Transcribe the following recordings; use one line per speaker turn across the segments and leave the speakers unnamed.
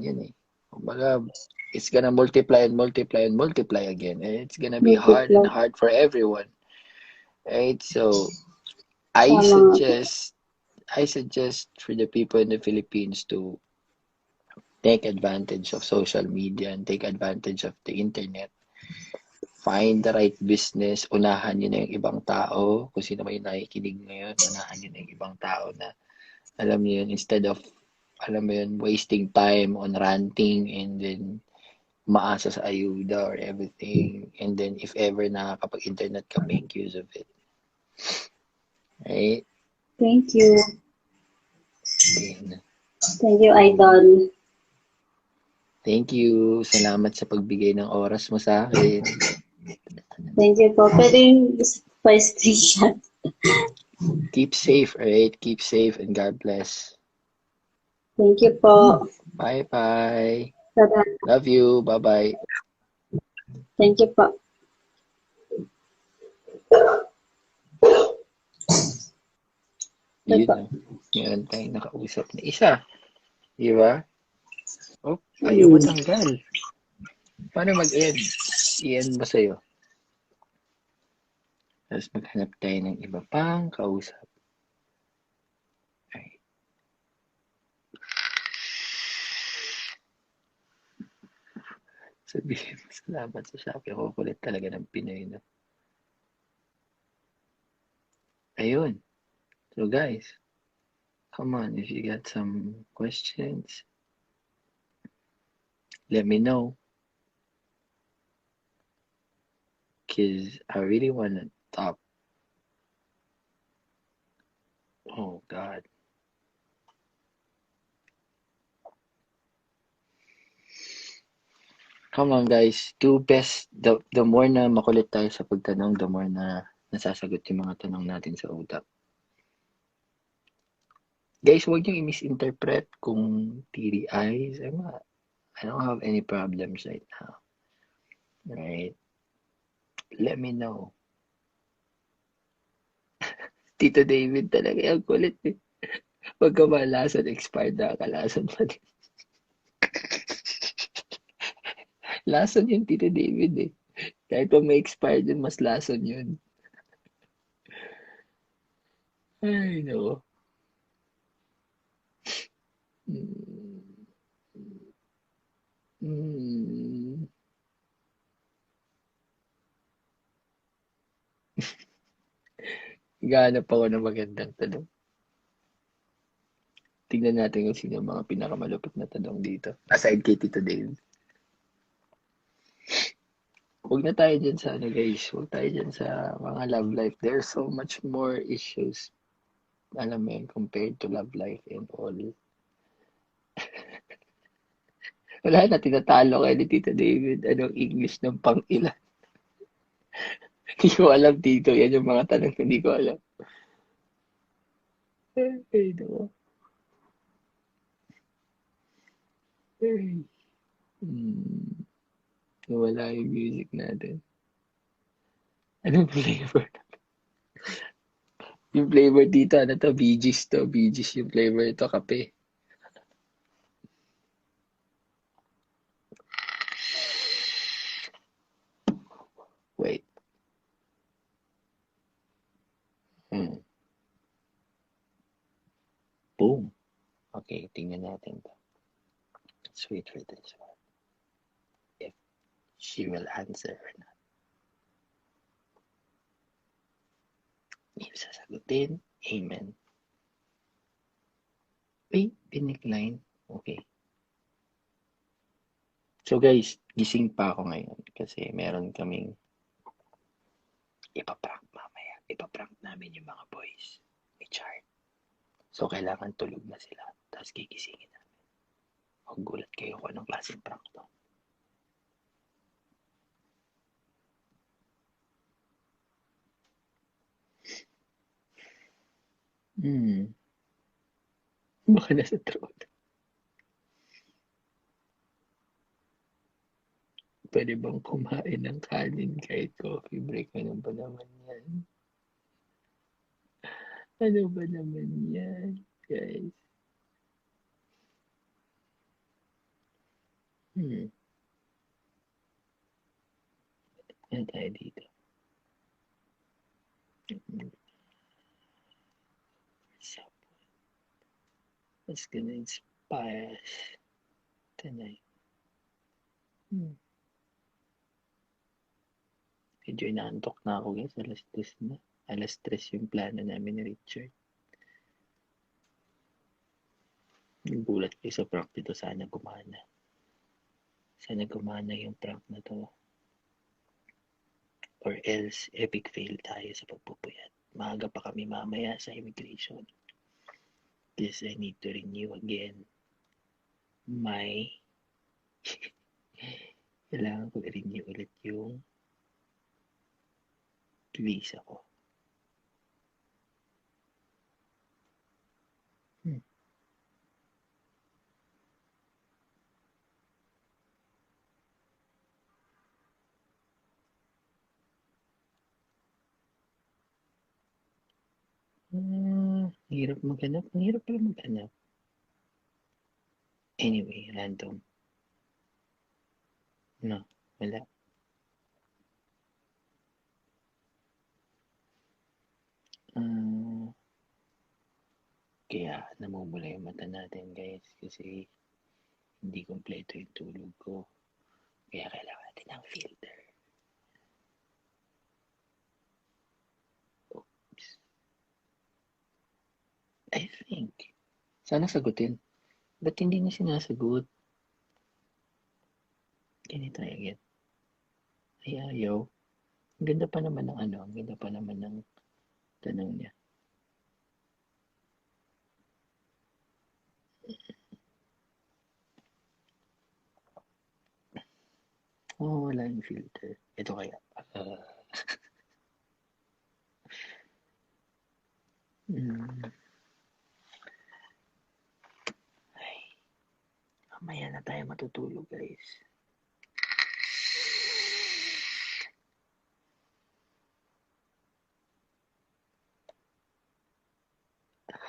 yun eh. Kumbaga, it's gonna multiply and multiply and multiply again. And it's gonna be hard and
Multiply.
hard for everyone. Right? So, I
Tama nga po.
suggest, I suggest for the people in the Philippines to take advantage of social media and take advantage of the internet. Find the right business, unahan nyo na yung ibang tao. Kung sino may nakikinig ngayon, unahan nyo na yung ibang tao na, alam mo yun, instead of, alam mo yun, wasting time on ranting and then maasa sa ayuda or everything. And then, if ever nakakapag-internet ka, make use of it. Right?
Thank you.
Then,
Thank you, Idol.
thank you. Salamat sa pagbigay ng oras mo sa akin.
Thank you po. Pwede yung pa-screenshot.
Keep safe, alright? Keep safe and God bless.
Thank you po.
Bye-bye.
Bye-bye.
Love you. Bye-bye.
Thank you po. Ito
Yun
po.
na. Meron tayong nakausap na isa. Di ba? Oh, ayaw matanggal. Paano mag-end? I-end mo sa'yo. Tapos maghanap tayo ng iba pang kausap. Ay. Sabihin mo salamat sa Shopee. Ako kulit talaga ng Pinoy na. Ayun. So guys, come on. If you got some questions, let me know. Because I really want to talk. Oh, God. Come on, guys. Do best. The more na makulit tayo sa pagtanong, the more na nasasagot yung mga tanong natin sa utak. Guys, huwag niyong i-misinterpret kung teary eyes. I don't have any problems right now. Right? Let me know. Tito David talaga yung kulit eh. Pagka malasan, expired na kalasan pa din. Lason yung Tito David eh. Kahit pa may expired yun, mas lason yun. Ay, no. Mm. Mm. Gahanap ako ng magandang tanong. Tignan natin kung sino ang mga pinakamalupit na tanong dito. Aside kay Tito Dave. Huwag na tayo dyan sa ano guys. Huwag tayo dyan sa mga love life. There's so much more issues. Alam mo yun, compared to love life and all. Wala na, tinatalo kayo ni Tito David. Anong English ng pang-ilan? Hindi ko alam dito. Yan yung mga tanong na hindi ko alam. Ay, no. Ay. Nawala yung music natin. Anong flavor? Yung flavor dito, ano to? BG's to. BG's yung flavor ito, kape. Wait. Boom. Okay, tingnan natin to. Let's wait for this one. If she will answer or not. If sasagutin, amen. Wait, pinecline. Okay. So guys, gising pa ako ngayon kasi meron kaming ipaprank mamaya. Ipaprank namin yung mga boys ni Chart. So kailangan tulog na sila. Tapos gigisingin namin. Magugulat kayo kung anong klaseng prank to. Baka nasa throat. Pwede bang kumain ng kanin kahit coffee break? Ano ba naman yan? Ano ba naman yan, guys? Hmm, ano tayo dito? Hmm, so, what's gonna inspire us tonight? Hmm, medyo inaantok na ako guys. Alas 3 na. Alas 3 yung plano namin ni Richard. Nagulat ko sa prank dito. Sana gumana. Sana gumana yung prank na to. Or else, epic fail tayo sa pagpupuyat. Maaga pa kami mamaya sa immigration. Yes, I need to renew again my kailangan ko i-renew ulit yung visa ko. Hmm. Hirap maghanap. Ang hirap pala maghanap. Anyway, random. No, wala. Ah, kaya namumula yung mata natin guys kasi hindi kompleto yung tulog ko. Kaya kailangan natin ng filter. Oops. I think. Sana sagutin. Ba't hindi niya sinasagot? Can you try again? Ay, ayaw. Ang ganda pa naman ng ano. Ang ganda pa naman ng tanong niya. Oh, wala yung filter. Ito kaya. Uh, mm, ay, mamaya na tayo matutulog guys.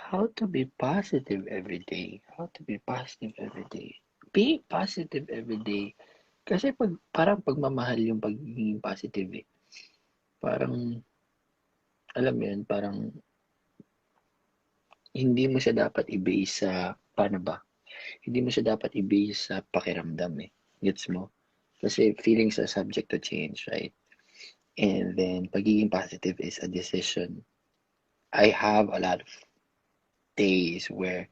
How to be positive every day. How to be positive every day. Be positive every day. Kasi parang pagmamahal yung pagiging positive eh. Parang, alam mo yun, parang hindi mo siya dapat i-base sa, paano ba? Hindi mo siya dapat i-base sa pakiramdam eh. Gets mo? Kasi feelings are subject to change, right? And then, pagiging positive is a decision. I have a lot of days where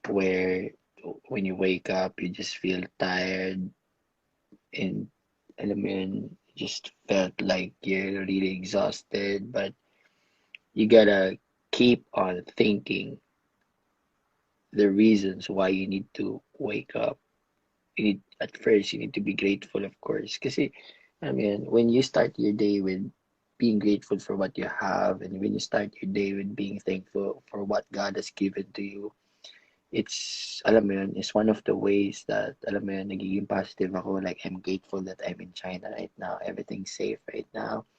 when you wake up, you just feel tired and alam mo yun, just felt like you're really exhausted, but you gotta keep on thinking the reasons why you need to wake up. You need, at first, you need to be grateful, of course. Kasi, I mean, when you start your day with being grateful for what you have, and when you start your day with being thankful for what God has given to you, it's, alam mo yun, it's one of the ways that, alam mo yun, nagiging positive ako. Like, I'm grateful that I'm in China right now. Everything's safe right now.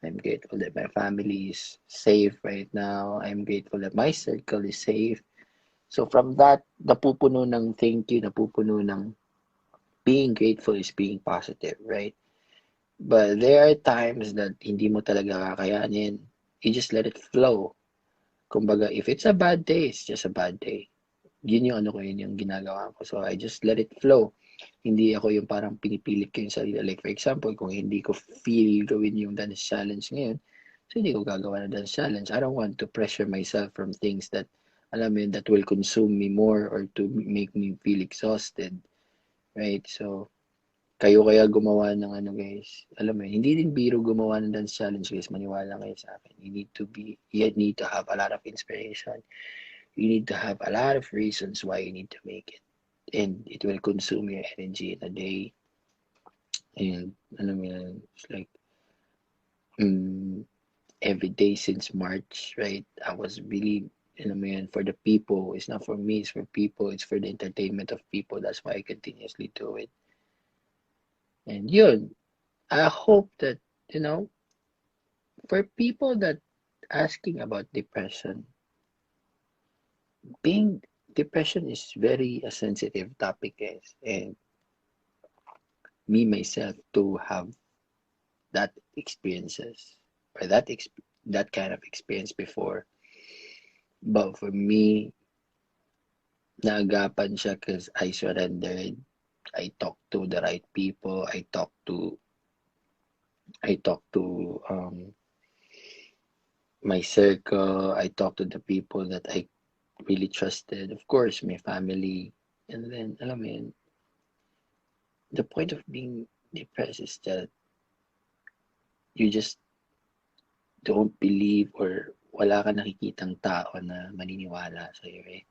I'm grateful that my family is safe right now. I'm grateful that my circle is safe. So from that, napupuno ng thank you, napupuno ng being grateful is being positive, right? But there are times that hindi mo talaga kakayanin. You just let it flow. Kumbaga, if it's a bad day, it's just a bad day. Yun yung ano ko, yun yung ginagawa ko. So, I just let it flow. Hindi ako yung parang pinipilit ko yung sarili. Like, for example, kung hindi ko feel gawin yung dance challenge ngayon, so hindi ko gagawa ng dance challenge. I don't want to pressure myself from things that, alam mo yun, that will consume me more or to make me feel exhausted. Right? So, kayo kaya gumawa ng ano guys, alam mo yun, hindi din biro gumawa ng dance challenge guys, maniwala kayo sa akin. You need to have a lot of inspiration. You need to have a lot of reasons why you need to make it. And it will consume your energy in a day. And alam mo yun, it's like, um, every day since March, right? I was really, alam mo yun, for the people. It's not for me, it's for people. It's for the entertainment of people. That's why I continuously do it. And yun, I hope that, you know, for people that asking about depression, being depression is very a sensitive topic, guys. And me myself to have that experiences or that kind of experience before. But for me, naagapan siya because I surrendered. I talked to the right people. I talked to my circle. I talked to the people that I really trusted. Of course, my family. And then, alam mo yun, the point of being depressed is that you just don't believe or wala ka nakikitang tao na maniniwala sa'yo eh.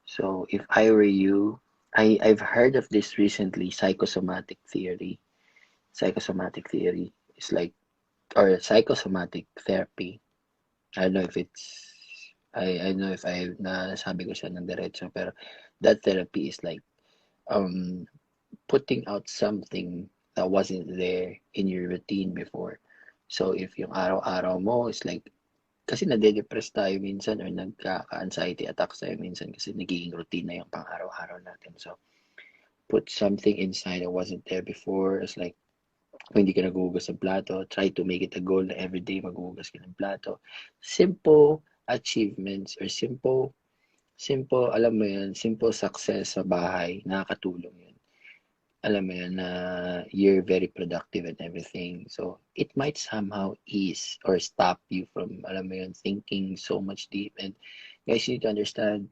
So if I were you, I've heard of this recently, psychosomatic theory. Psychosomatic theory is like, or psychosomatic therapy. I don't know if it's, I don't know if nasabi ko siya ng diretso, pero that therapy is like, um, putting out something that wasn't there in your routine before. So if yung araw-araw mo is like, kasi nade-depress tayo minsan or nagka-anxiety attacks tayo minsan kasi nagiging routine na yung pang-araw-araw natin. So, put something inside that wasn't there before. It's like, kung hindi ka naghuhugas ng plato, try to make it a goal na everyday maghuhugas ka ng plato. Simple achievements or alam mo yun, simple success sa bahay, nakakatulong yun. Alam mo yun, na you're very productive and everything. So, it might somehow ease or stop you from, alam mo yun, thinking so much deep. And guys, you need to understand,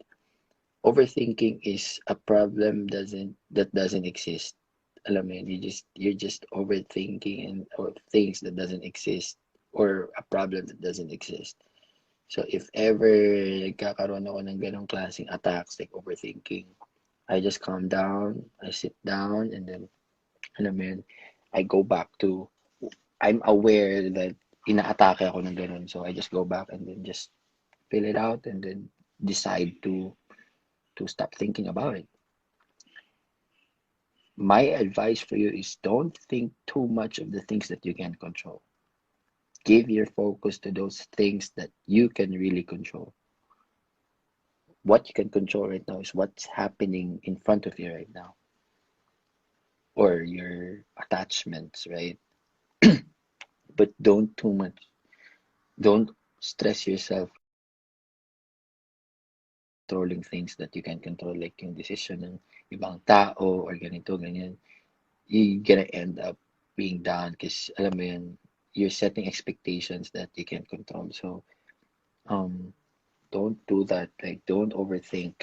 overthinking is a problem that doesn't exist. Alam mo yun, you're just overthinking or things that doesn't exist or a problem that doesn't exist. So, if ever nagkakaroon ako ng ganong klaseng attacks like overthinking, I just calm down, I sit down, and then alam mo yun, I go back to, I'm aware that inaatake ako ng ganun. So, I just go back and then just fill it out and then decide to stop thinking about it. My advice for you is don't think too much of the things that you can control. Give your focus to those things that you can really control. What you can control right now is what's happening in front of you right now, or your attachments, right? But don't stress yourself controlling things that you can control, like yung decision ng ibang tao or ganito, ganyan. You're gonna end up being down because, alam mo yun, you're setting expectations that you can't control. So, um, don't do that. Like, don't overthink.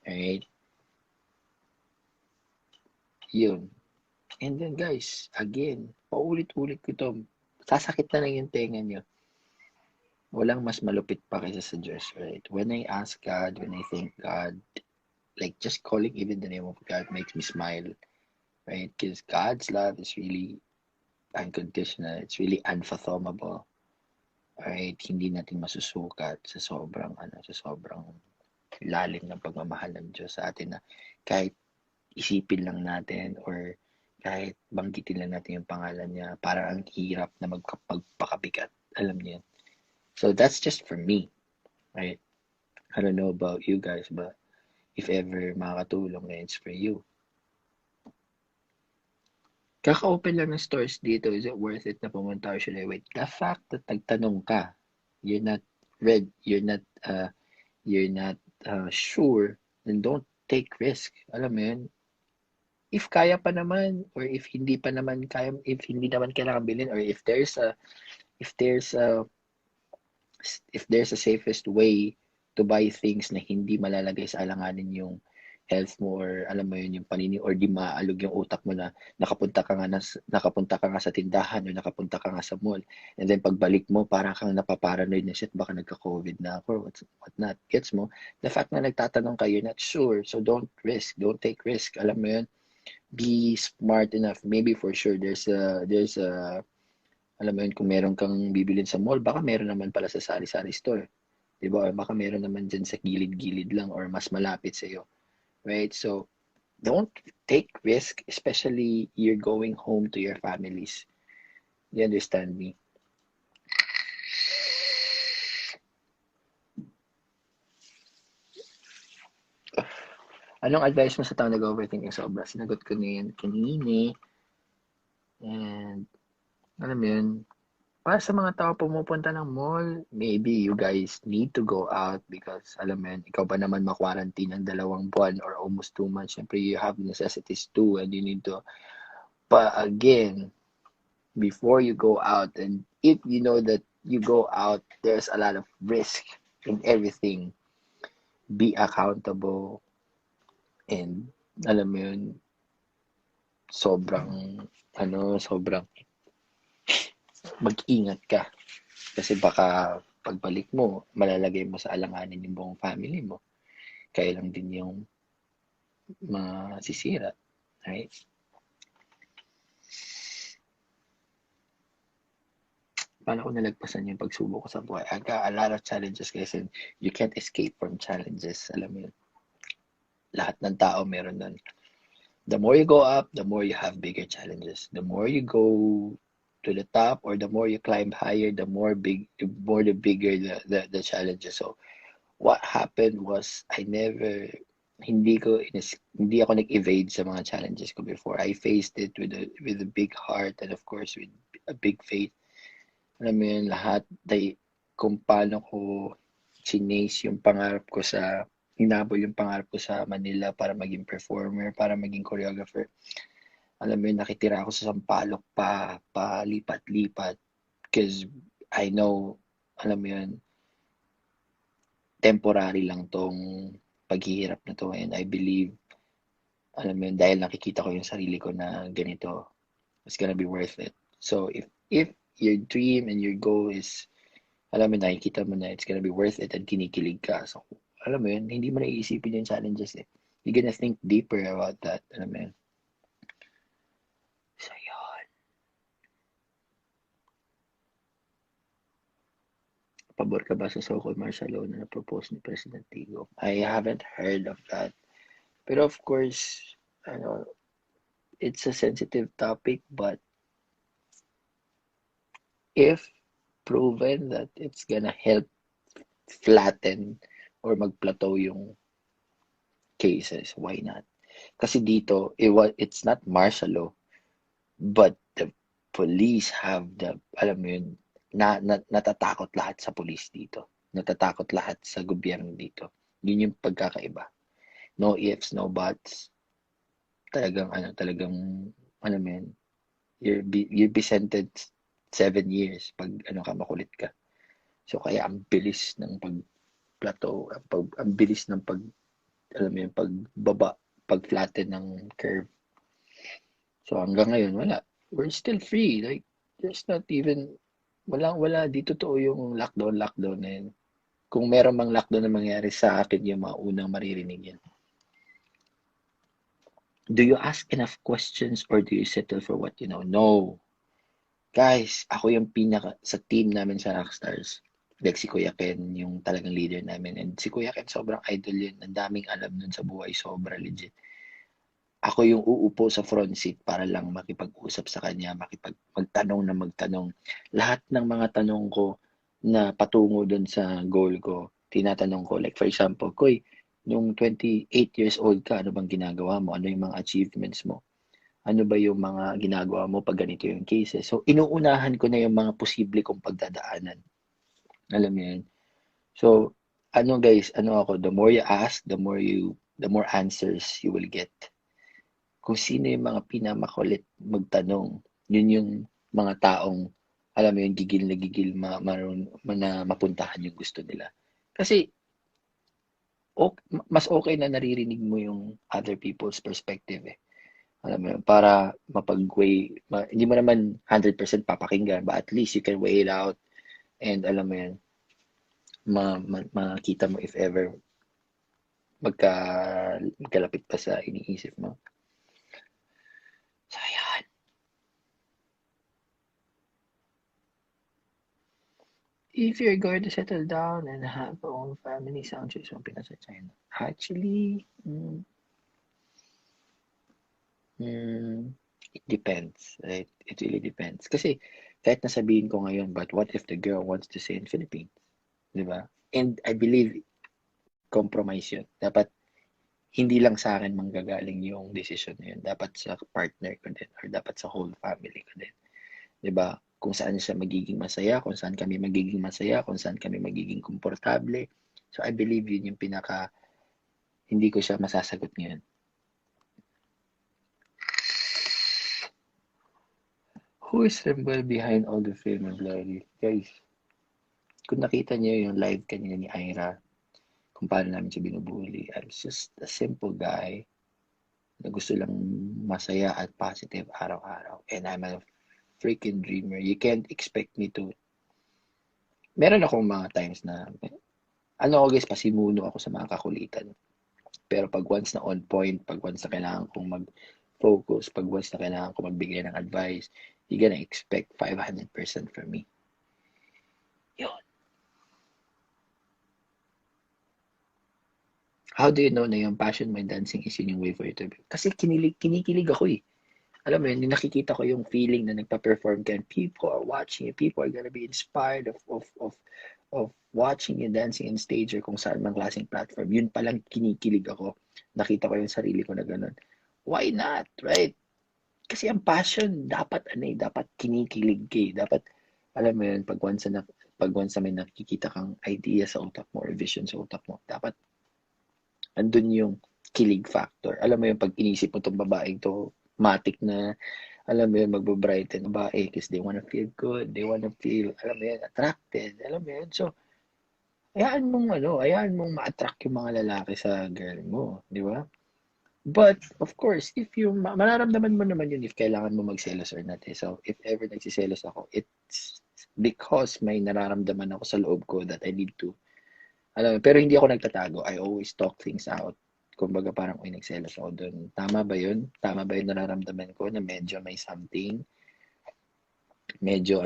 Alright? Yun. And then, guys, again, paulit-ulit ko to. Sasakit na lang yung tenga nyo. Walang mas malupit pa kaysa sa Diyos, right? When I ask God, when I thank God, like just calling even the name of God makes me smile, right? Because God's love is really unconditional. It's really unfathomable. Right? Hindi natin masusukat sa sobrang lalim ng pagmamahal ng Diyos sa atin na kahit isipin lang natin or kahit banggitin lang natin yung pangalan niya, parang ang hirap na magpakabigat. Alam niyo yun. So that's just for me, right? I don't know about you guys, but if ever makakatulong na it's for you. Kaka-open lang ng stores dito, is it worth it na pumunta or should I wait? The fact that nagtanong ka, you're not read, you're not sure, then don't take risk. Alam mo yun? If kaya pa naman, or if hindi pa naman kaya, if hindi naman kailangan bilhin, or if there's a, if there's a safest way to buy things na hindi malalagay sa alanganin yung health mo or alam mo yun yung panini or di maalog yung utak mo na nakapunta ka nga sa tindahan or nakapunta ka nga sa mall and then pagbalik mo parang kang napaparanoid na shit baka nagka-COVID na ako or what not gets mo the fact na nagtatanong ka you're not sure so don't take risk alam mo yun be smart enough maybe for sure there's a alam mo yun kung meron kang bibilin sa mall baka meron naman pala sa sari-sari store 'di ba or baka meron naman dyan sa gilid-gilid lang or mas malapit sa iyo right so don't take risk, especially you're going home to your families. You understand me? Anong advice mo sa tao nag-overthinking sobra? Sinagot ko na yan kanina. And alam mo yun, para sa mga tao pumupunta ng mall, maybe you guys need to go out because alam mo yun, ikaw ba naman ma-quarantine ng 2 buwan or almost 2 months? Siyempre, you have necessities too and you need to. But again, before you go out and if you know that you go out, there's a lot of risk in everything. Be accountable and alam mo yun, sobrang sobrang mag-ingat ka. Kasi baka pagbalik mo, malalagay mo sa alanganin yung buong family mo. Kaya lang din yung masisira. Right? Paano ko nalagpasan yung pagsubok ko sa buhay? I got a lot of challenges kasi you can't escape from challenges. Alam mo yun, lahat ng tao meron nun. The more you go up, the more you have bigger challenges. The more you go to the top or the more you climb higher, the more the bigger the challenges. So what happened was hindi ako nag-evade sa mga challenges ko before. I faced it with a big heart and of course with a big faith. Alam mo yun, lahat kung paano ko chinase yung pangarap ko hinabol yung pangarap ko sa Manila para maging performer, para maging choreographer. Alam mo yun, nakitira ako sa Sampaloc lipat-lipat because I know, alam mo yun, temporary lang tong paghihirap na to and I believe, alam mo yun, dahil nakikita ko yung sarili ko na ganito, it's gonna be worth it. So if your dream and your goal is, alam mo, nakikita mo na it's gonna be worth it and kinikilig ka. So, alam mo yun, hindi mo na iisipin yung challenges eh. You're gonna think deeper about that. Alam mo yun. So, yun. Pabor ka ba sa so-called martial law na na-propose ni President Tigo? I haven't heard of that. Pero of course, it's a sensitive topic, but if proven that it's gonna help flatten or mag-plateau yung cases, why not? Kasi dito, it's not martial law, but the police have alam mo yun, natatakot lahat sa police dito. Natatakot lahat sa gobyerno dito. Yun yung pagkakaiba. No ifs, no buts. Talagang, alam mo yun, you'll be sentenced 7 years pag makulit ka. So, kaya ang bilis ng pag-plateau, ang bilis ng alam mo yun, pagbaba, pag-flatten ng curve. So, hanggang ngayon, wala. We're still free. Like, there's not even, wala. Di totoo yung lockdown na yun. Kung meron mang lockdown na mangyari sa akin, yung mga unang maririnig yan. Do you ask enough questions or do you settle for what you know? No. Guys, ako yung sa team namin sa Rockstars. Like si Kuya Ken, yung talagang leader namin. And si Kuya Ken, sobrang idol yun. Ang daming alam nun sa buhay. Sobra legit. Ako yung uupo sa front seat para lang makipag-usap sa kanya, magtanong. Lahat ng mga tanong ko na patungo dun sa goal ko, tinatanong ko. Like for example, Koy, nung 28 years old ka, ano bang ginagawa mo? Ano yung mga achievements mo? Ano ba yung mga ginagawa mo pag ganito yung cases? So, inuunahan ko na yung mga posible kong pagdadaanan. Alam mo yun? So, guys, ako, the more you ask, the more answers you will get. Kung sino yung mga pinamakulit magtanong, yun yung mga taong, alam mo yun, gigil na mapuntahan yung gusto nila. Kasi, mas okay na naririnig mo yung other people's perspective eh. Alam mo yun, para hindi mo naman 100% papakinggan, but at least you can weigh it out and alam mo yun, makita mo if ever magkalapit pa sa iniisip mo. So, ayan. If you're going to settle down and have your own family, saan choice mo pinasa China? Actually, it depends. Right? It really depends. Kasi, kahit nasabihin ko ngayon, but what if the girl wants to stay in Philippines? Di ba? And I believe, compromise yun. Dapat, hindi lang sa akin manggagaling yung decision na yun. Dapat sa partner ko din or dapat sa whole family ko din. 'Di ba? Kung saan siya magiging masaya, kung saan kami magiging masaya, kung saan kami magiging komportable. So I believe yun yung pinaka hindi ko siya masasagot ngayon. Who is rebel behind all the fame and glory? Guys, kung nakita niyo yung live kanina ni Ira, kung paano namin siya binubuli, I'm just a simple guy na gusto lang masaya at positive araw-araw. And I'm a freaking dreamer. You can't expect me to. Meron akong mga times na, ano ako guys, pasimuno ako sa mga kakulitan. Pero pag once na on point, pag once na kailangan kong mag-focus, pag once na kailangan kong magbigay ng advice, you're gonna expect 500% from me. Yun. How do you know na yung passion mo in dancing is yun yung way for you to be? Kasi kinikilig ako eh. Alam mo yun, nakikita ko yung feeling na nagpa-perform ka and people are watching you, people are gonna be inspired of watching you dancing on stage or kung saan mang klaseng platform. Yun palang kinikilig ako. Nakita ko yung sarili ko na ganun. Why not, right? Kasi ang passion, dapat dapat kinikilig ka eh. Dapat, alam mo yun, pag once na may nakikita kang idea sa utak mo or vision sa utak mo, dapat andun yung kilig factor. Alam mo yung pag inisip mo tong babaeng to, matik na, alam mo yun, magbabrighten babae because they wanna feel good, they wanna feel, alam mo yun, attracted, alam mo yun. So, hayaan mong ma-attract yung mga lalaki sa girl mo, di ba? But, of course, if yung, mararamdaman mo naman yun if kailangan mo magselos or not. Eh. So, if ever nagsiselos ako, it's because may nararamdaman ako sa loob ko that I need to, alam mo, pero hindi ako nagtatago. I always talk things out. Kumbaga parang, uy, nagselos ako doon. Tama ba yun? Tama ba yung nararamdaman ko na medyo may something? Medyo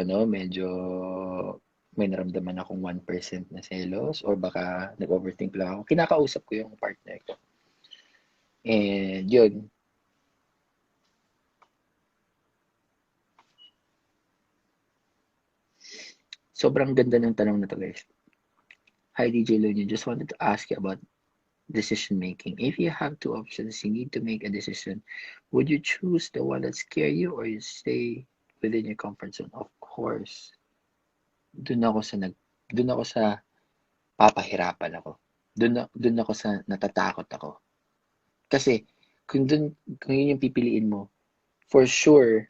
may naramdaman akong 1% na selos or baka nag-overthink lang ako. Kinakausap ko yung partner ko. And yun, sobrang ganda ng tanong na to guys. Hi DJ Loonyo, just wanted to ask you about decision making. If you have two options, you need to make a decision. Would you choose the one that scare you or you stay within your comfort zone? Of course. Doon ako sa papahirapan ako. Doon ako sa natatakot ako. Kasi kung yun yung pipiliin mo, for sure,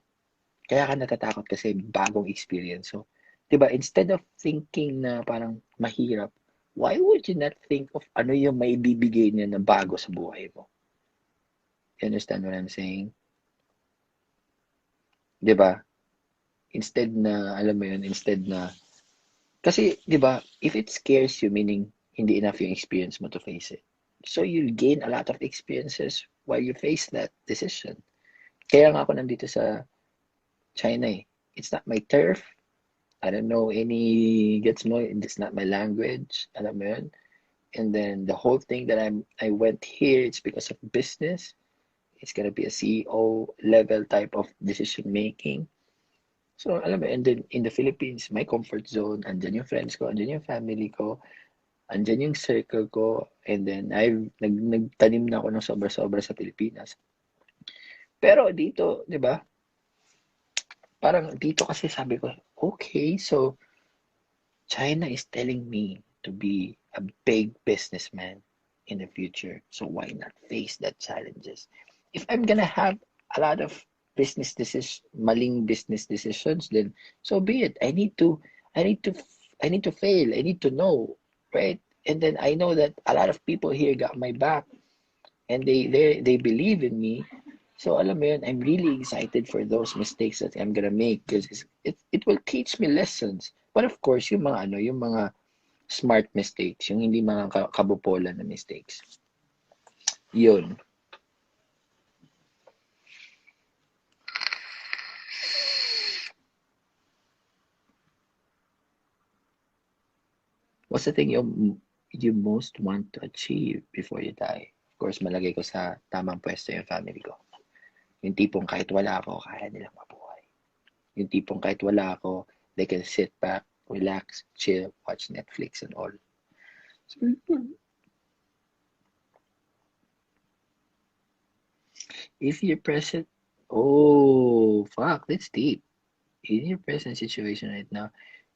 kaya ka natatakot kasi bagong experience. So, 'di ba, instead of thinking na parang mahirap, why would you not think of ano yung may bibigay niya na bago sa buhay mo? You understand what I'm saying? 'Di ba? Instead na, alam mo yun, instead na, kasi, 'di ba, if it scares you, meaning hindi enough yung experience mo to face it. So you'll gain a lot of experiences while you face that decision. Kaya nga ako nandito sa China eh. It's not my turf. I don't know any gets mo. It's not my language. Alam mo yun? And then the whole thing that I went here, it's because of business. It's gonna be a CEO level type of decision making. So, alam mo, and then in the Philippines, my comfort zone, andyan yung friends ko, andyan yung family ko, andyan yung circle ko, and then nagtanim na ako ng sobra-sobra sa Pilipinas. Pero dito, di ba, parang dito kasi sabi ko, okay, so China is telling me to be a big businessman in the future. So why not face that challenges? If I'm gonna have a lot of maling business decisions, then so be it. I need to, I need to fail. I need to know, right? And then I know that a lot of people here got my back, and they believe in me. So alam mo yun, I'm really excited for those mistakes that I'm gonna make because it will teach me lessons. But of course, yung mga smart mistakes, yung hindi mga kabupolan na mistakes. Yun. What's the thing you most want to achieve before you die? Of course, malagay ko sa tamang pwesto yung family ko. Yung tipong kahit wala ako, kaya nilang mabuhay. Yung tipong kahit wala ako, they can sit back, relax, chill, watch Netflix and all. So, If your present, oh, fuck, that's deep. In your present situation right now,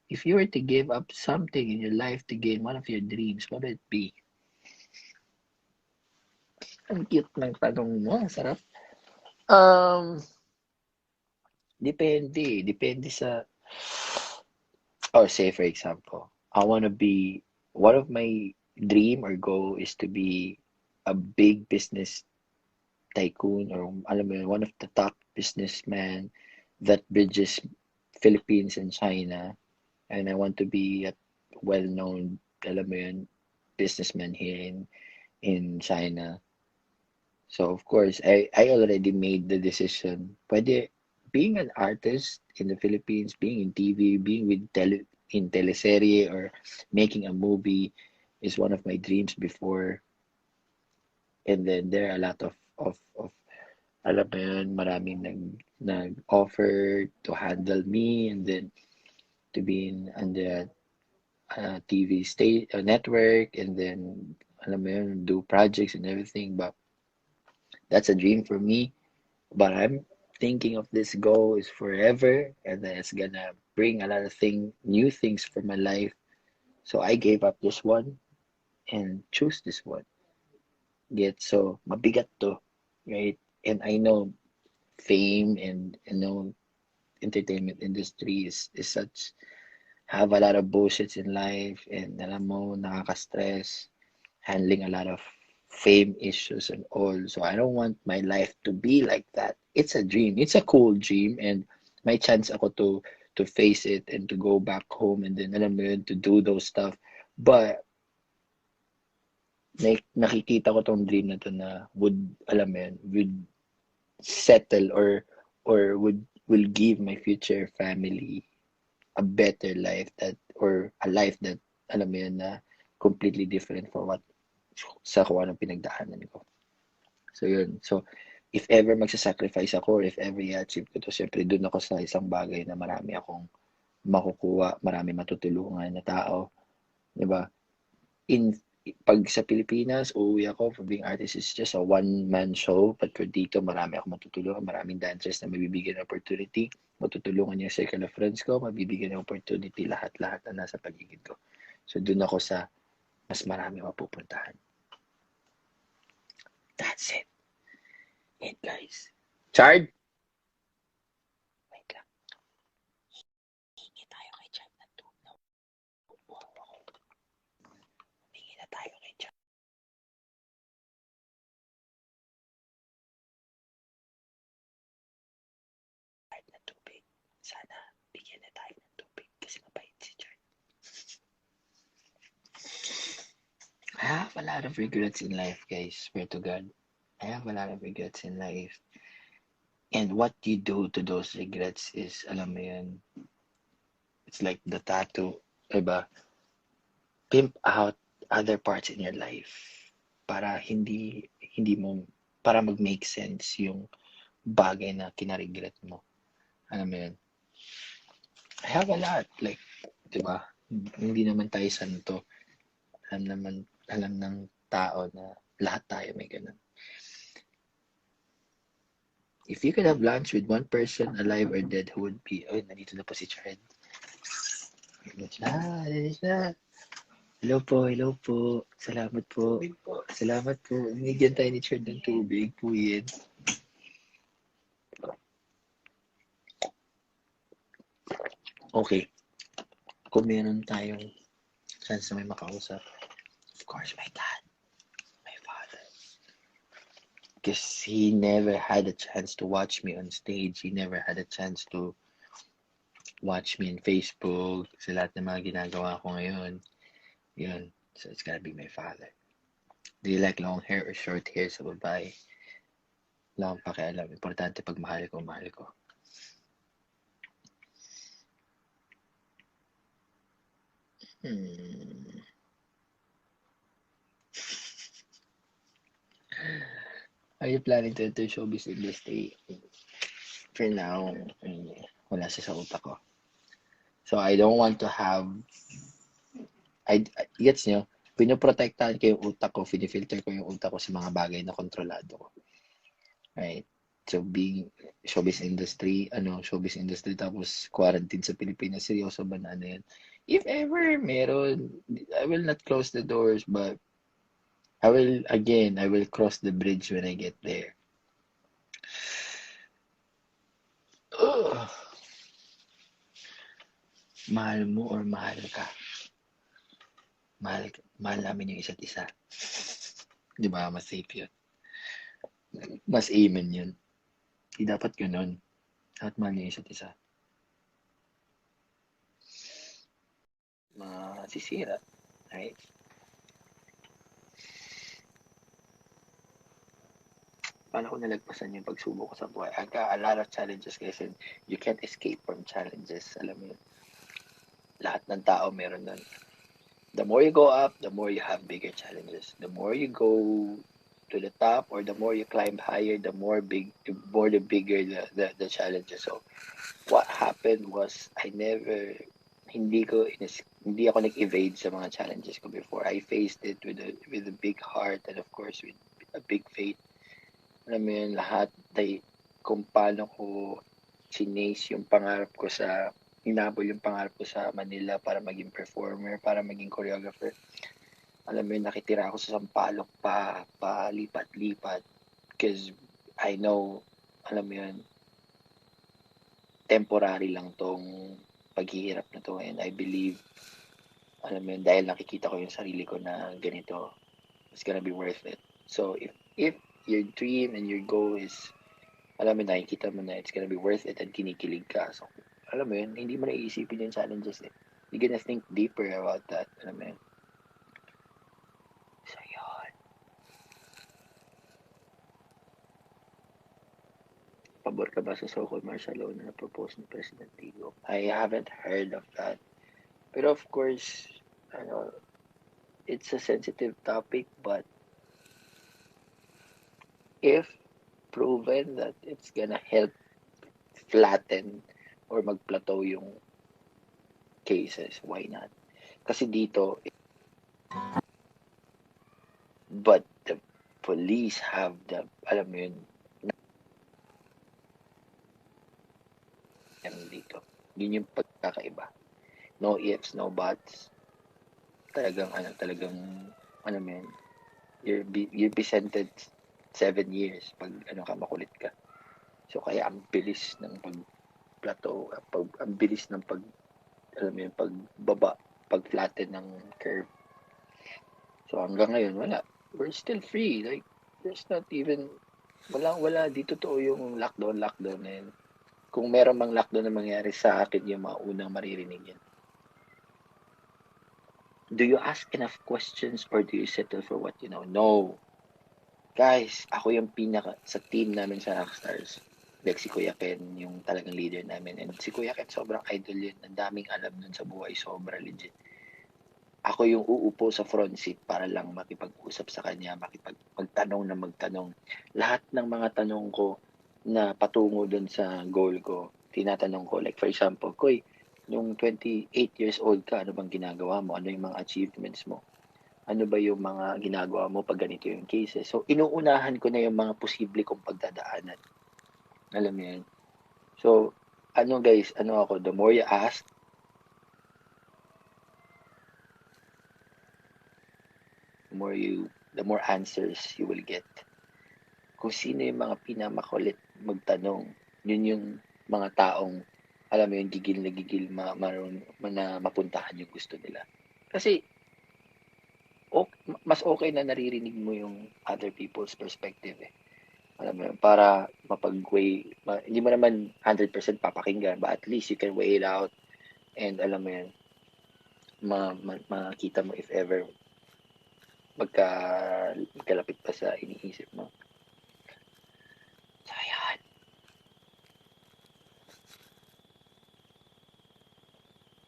if you were to give up something in your life to gain one of your dreams, what would it be? Ang cute ng tanong mo, ang sarap. Um, depende sa, or say for example, I want to be, one of my dream or goal is to be a big business tycoon, or alam mo yun, one of the top businessmen that bridges Philippines and China. And I want to be a well-known, alam mo yun, businessman here in China. So of course, I already made the decision. Pwede being an artist in the Philippines, being in TV, being with in teleserye or making a movie is one of my dreams before. And then there are a lot of alam mo yun, maraming nag-offer to handle me and then to be in on the TV state network and then alam mo yun, do projects and everything. But that's a dream for me. But I'm thinking of this goal is forever and then it's gonna bring a lot of new things for my life. So I gave up this one and choose this one. Get so mabigat to, right? And I know fame and entertainment industry is such have a lot of bullshits in life and alam mo nakaka-stress handling a lot of fame issues and all. So I don't want my life to be like that. It's a dream. It's a cool dream and may chance ako to face it and to go back home and then alam mo yun, to do those stuff. But nakikita ko tong dream na to na would alam mo yun, would settle or will give my future family a better life that or a life that alam mo yun na completely different for what sa kung anong pinagdaanan ko. So yun. So if ever magsasacrifice ako or if ever i-achieve ko to, syempre dun ako sa isang bagay na marami akong makukuha, marami matutulungan na tao, 'di ba? In pag sa Pilipinas, uuwi ako for being artist is just a one-man show. But for dito, marami akong matutulungan. Maraming dancers na mabibigyan ng opportunity. Matutulungan yung circle of friends ko. Mabibigyan ng opportunity lahat-lahat na nasa paligid ko. So, dun ako sa mas marami mapupuntahan. That's it. It, guys. Chard? Wait lang. Hingi tayo kay Chard ng tubig. Hingi na tayo kay Chard ng tubig. Sana bigyan na tayo ng tubig kasi mabait si Chard. I have a lot of regrets in life, guys. Swear to God. I have a lot of regrets in life. And what you do to those regrets is, alam mo yun, it's like the tattoo, diba? Pimp out other parts in your life para hindi mo, para mag-make sense yung bagay na kinaregret mo. Alam mo yun? I have a lot, like, diba? Hindi naman tayo santo. Alam ng tao na lahat tayo may ganun. If you could have lunch with one person, alive or dead, who would be? Oh, nandito na po si Chard. Hello po, hello po. Salamat po. Salamat po. Binigyan tayo ni Chard ng tubig po yan. Okay. Kung meron tayong chance na may makausap, of course, my dad. My father. Because he never had a chance to watch me on stage. He never had a chance to watch me on Facebook. Sa lahat ng mga ginagawa ko ngayon. Yun. So, it's gotta be my father. Do you like long hair or short hair sa babae? Wala akong pakialam. Importante pag mahal ko, mahal ko. Are you planning to enter showbiz industry? For now, wala siya sa utak ko. So, I don't want to have... Gets nyo? Pinoprotektahan ko yung utak ko, finifilter ko yung utak ko sa mga bagay na kontrolado ko. right? So being showbiz industry tapos quarantine sa Pilipinas, seryoso ba na ano yan? If ever meron, I will not close the doors, but I will cross the bridge when I get there. Ugh. Mahal mo or mahal ka? Mahal namin yung isa't isa. Di ba? Mas safe yun. Mas amen yun. Di dapat ganun. Dapat mahal niyo yung isa't isa. Masisira. Right? Paano ko nalagpasan yung pagsubok ko sa buhay? I got a lot of challenges kasi you can't escape from challenges. Alam mo yun. Lahat ng tao meron nun. The more you go up, the more you have bigger challenges. The more you go to the top or the more you climb higher, the bigger the challenges. So what happened was hindi ako nag-evade sa mga challenges ko before. I faced it with a big heart and of course with a big faith. Alam mo yun, lahat kung paano ko chinace yung pangarap ko hinabol yung pangarap ko sa Manila para maging performer, para maging choreographer. Alam mo yun, nakitira ako sa Sampaloc lipat-lipat. Because I know, alam mo yun, temporary lang tong paghihirap na to. And I believe, alam mo yun, dahil nakikita ko yung sarili ko na ganito, it's gonna be worth it. So, if your dream and your goal is, alam mo, nakikita mo na it's gonna be worth it and kinikilig ka. So, alam mo yun, hindi mo na iisipin yung challenges eh. You're gonna think deeper about that. Alam mo yun. So, yun. Pabor ka ba sa so-called martial law na na-propose ni President Tigo? I haven't heard of that. Pero of course, ano, it's a sensitive topic, but if proven that it's gonna help flatten or mag-plateau yung cases, why not? Kasi dito, but the police have alam mo yun, dito. Yun yung pagkakaiba. No ifs, no buts. Ano mo yun, you'll be sentenced 7 years pag makulit ka. So, kaya ang bilis ng pag-plateau, ang bilis ng alam mo yun, pagbaba, pag-flatten ng curve. So, hanggang ngayon, wala. We're still free. Like, there's not even, wala. Di totoo yung lockdown na yun. Kung meron mang lockdown na mangyari sa akin, yung mga unang maririnig yan. Do you ask enough questions or do you settle for what you know? No. Guys, ako yung sa team namin sa Rockstars. Like si Kuya Ken, yung talagang leader namin. And si Kuya Ken, sobrang idol yun. Ang daming alam nun sa buhay. Sobra legit. Ako yung uupo sa front seat para lang makipag-usap sa kanya, magtanong. Lahat ng mga tanong ko na patungo dun sa goal ko, tinatanong ko. Like for example, Koy, nung 28 years old ka, ano bang ginagawa mo? Ano yung mga achievements mo? Ano ba yung mga ginagawa mo pag ganito yung cases? So, inuunahan ko na yung mga posible kong pagdadaanan. Alam mo yun? So, guys, ako, the more you ask, the more answers you will get. Kung sino yung mga pinamakulit magtanong, yun yung mga taong, alam mo yun, gigil na mapuntahan yung gusto nila. Kasi, mas okay na naririnig mo yung other people's perspective eh. Alam mo yun, para hindi mo naman 100% papakinggan, but at least you can weigh it out and alam mo yun, makita mo if ever magkalapit pa sa iniisip mo. So, ayan.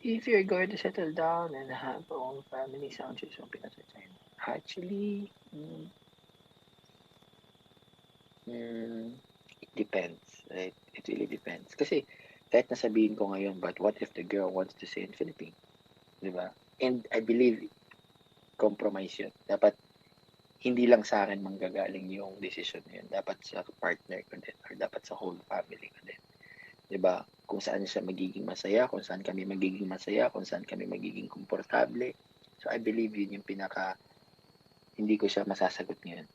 If you're going to settle down and have your own family, sound choose yung pinasasaya. Actually, it depends, right? It really depends. Kasi, kahit nasabihin ko ngayon, but what if the girl wants to stay in Philippines? Di ba? And I believe, compromise yun. Dapat, hindi lang sa akin manggagaling yung decision na yun. Dapat sa partner ko din or dapat sa whole family ko din. 'Di ba? Kung saan siya magiging masaya, kung saan kami magiging masaya, kung saan kami magiging komportable. So I believe yun yung pinaka hindi ko siya masasagot ngayon.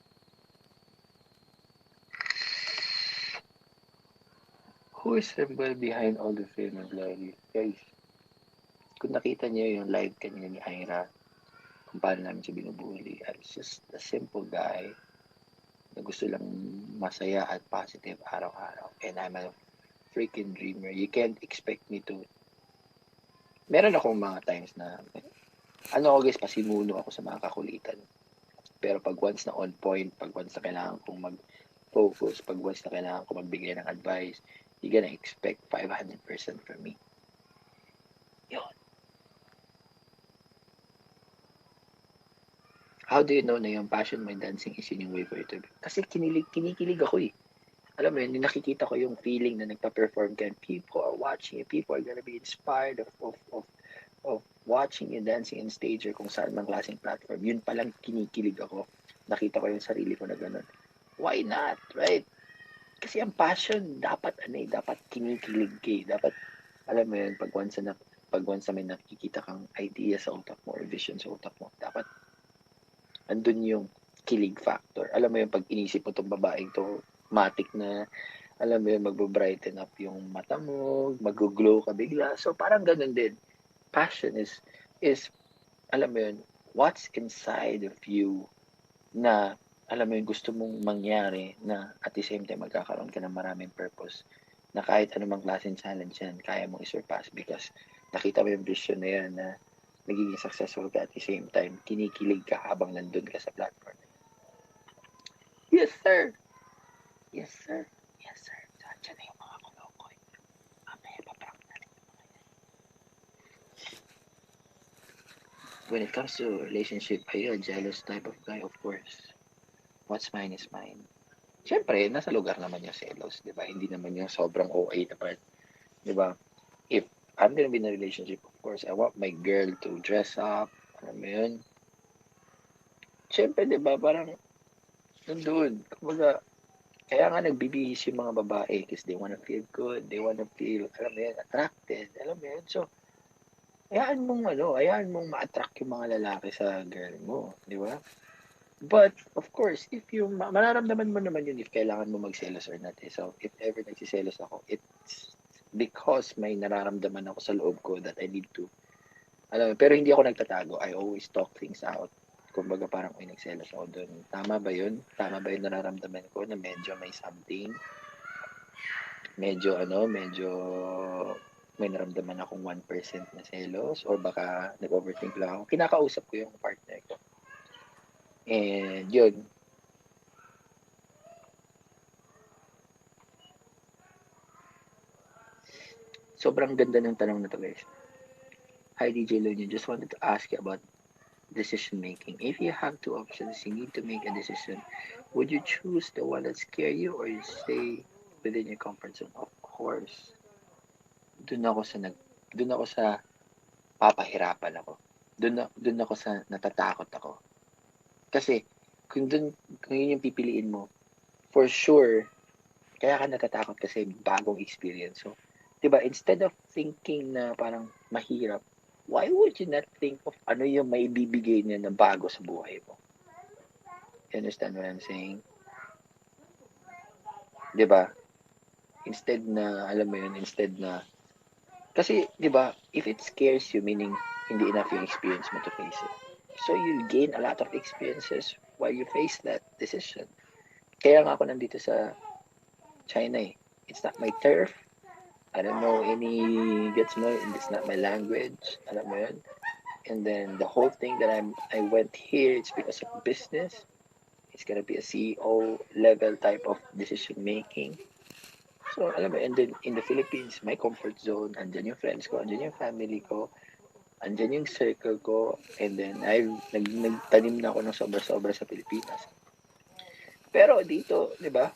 Who is symbol behind all the fame and glory? Guys, kung nakita niyo yung live kanina ni Ira, kung paano namin siya binubuli, I was just a simple guy na gusto lang masaya at positive araw-araw. And I'm a freaking dreamer. You can't expect me to. Meron akong mga times na, ano ako guys, pasimuno ako sa mga kakulitan. Pero pag once na on point, pag once na kailangan kong mag-focus, pag once na kailangan kong magbigay ng advice, you're gonna expect 500% from me. Yun. How do you know na yung passion my dancing is yun yung way for you to be? Kasi kinikilig ako eh. Alam mo yun, yung nakikita ko yung feeling na nagpa-perform ka and people are watching you, people are gonna be inspired of watching you dancing in stage or kung saan mang klaseng platform. Yun palang kinikilig ako. Nakita ko yung sarili ko na ganun. Why not? Right? Kasi ang passion, dapat dapat kinikilig ka eh. Dapat, alam mo yun, pag once na may nakikita kang idea sa utak mo or vision sa utak mo, dapat andun yung kilig factor. Alam mo yung pag inisip mo tong babaeng to, matik na, alam mo yun, magbo-brighten up yung mata mo, mag-glow ka bigla. So, parang ganun din. Passion is, alam mo yun, what's inside of you na, alam mo yun, gusto mong mangyari na at the same time magkakaroon ka ng maraming purpose na kahit anumang klaseng challenge yan, kaya mong isurpass because nakita mo yung vision na yan na nagiging successful ka at the same time, kinikilig ka habang nandun ka sa platform. Yes, sir! Yes, sir! Yes, sir! Diyan na yung mga kulokoy. Mamaya paprank natin yung mga yan. When it comes to relationship, are you a jealous type of guy? Of course. What's mine is mine. Siyempre, nasa lugar naman yung selos, di ba? Hindi naman yung sobrang OA na part, di ba? If I'm gonna be in a relationship, of course, I want my girl to dress up, alam mo yun? Siyempre, di ba, parang nandun, kumbaga, kaya nga nagbibihis yung mga babae kasi they wanna feel good, they wanna feel, alam mo yun, attracted, alam mo yun? So, hayaan mong ma-attract yung mga lalaki sa girl mo, di ba? But, of course, if yung mararamdaman mo naman yun if kailangan mo magselos or not. Eh. So, if ever nagsiselos ako, it's because may nararamdaman ako sa loob ko that I need to. Alam mo, pero hindi ako nagtatago. I always talk things out. Kumbaga parang, ay, nagselos ako doon. Tama ba yun? Tama ba yun nararamdaman ko na medyo may something? Medyo may naramdaman akong 1% na selos or baka nag-overthink lang ako. Kinakausap ko yung partner ko. And yun, sobrang ganda ng tanong na to guys. Hi DJ Loonyo, just wanted to ask you about decision making. If you have two options, you need to make a decision. Would you choose the one that scare you or you stay within your comfort zone? Of course. Doon ako sa papahirapan ako. Doon ako sa natatakot ako. Kasi kung yun yung pipiliin mo, for sure, kaya ka natatakot kasi bagong experience. So, 'di ba, instead of thinking na parang mahirap, why would you not think of ano yung may bibigay niya na bago sa buhay mo? You understand what I'm saying? 'Di ba? Instead na, alam mo yun, instead na, kasi, 'di ba, if it scares you, meaning hindi enough yung experience mo to face it. So, you gain a lot of experiences while you face that decision. Kaya nga ako nandito sa China eh. It's not my turf. I don't know any gets mo, it's not my language. Alam mo yun? And then the whole thing that I went here, it's because of business. It's gonna be a CEO level type of decision making. So, alam mo, and then in the Philippines, my comfort zone, andyan yung friends ko, andyan yung family ko, andyan yung circle ko, and then nagtanim na ako ng sobra-sobra sa Pilipinas. Pero dito, di ba,